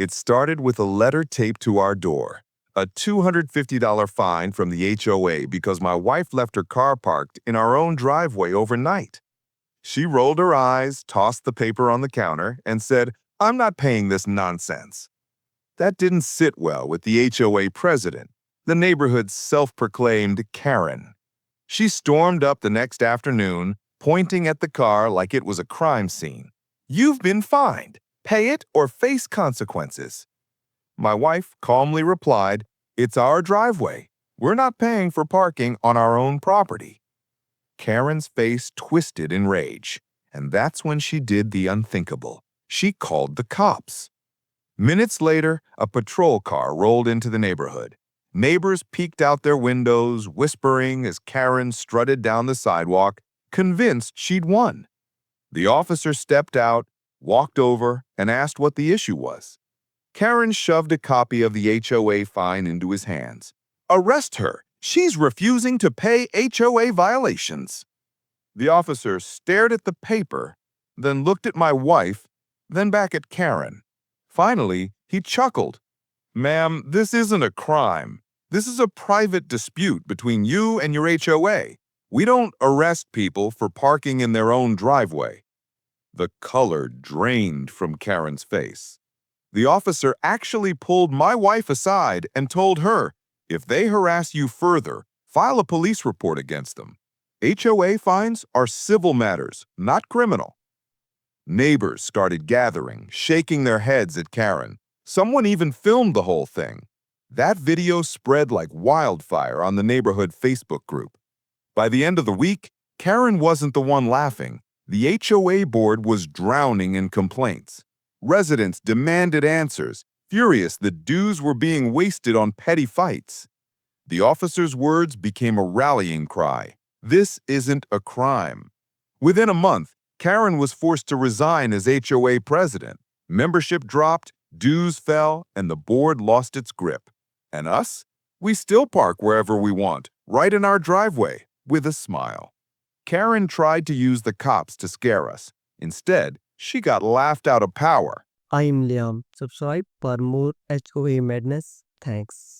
It started with a letter taped to our door, a $250 fine from the HOA because my wife left her car parked in our own driveway overnight. She rolled her eyes, tossed the paper on the counter, and said, "I'm not paying this nonsense." That didn't sit well with the HOA president, the neighborhood's self-proclaimed Karen. She stormed up the next afternoon, pointing at the car like it was a crime scene. "You've been fined. Pay it or face consequences." My wife calmly replied, "It's our driveway. We're not paying for parking on our own property." Karen's face twisted in rage, and that's when she did the unthinkable. She called the cops. Minutes later, a patrol car rolled into the neighborhood. Neighbors peeked out their windows, whispering as Karen strutted down the sidewalk, convinced she'd won. The officer stepped out, walked over, and asked what the issue was. Karen shoved a copy of the HOA fine into his hands. "Arrest her! She's refusing to pay HOA violations." The officer stared at the paper, then looked at my wife, then back at Karen. Finally, he chuckled. "Ma'am, this isn't a crime. This is a private dispute between you and your HOA. We don't arrest people for parking in their own driveway." The color drained from Karen's face. The officer actually pulled my wife aside and told her, "If they harass you further, file a police report against them. HOA fines are civil matters, not criminal." Neighbors started gathering, shaking their heads at Karen. Someone even filmed the whole thing. That video spread like wildfire on the neighborhood Facebook group. By the end of the week, Karen wasn't the one laughing. The HOA board was drowning in complaints. Residents demanded answers, furious that dues were being wasted on petty fights. The officer's words became a rallying cry. "This isn't a crime." Within a month, Karen was forced to resign as HOA president. Membership dropped, dues fell, and the board lost its grip. And us? We still park wherever we want, right in our driveway, with a smile. Karen tried to use the cops to scare us. Instead, she got laughed out of power. I'm Liam. Subscribe for more HOA madness. Thanks.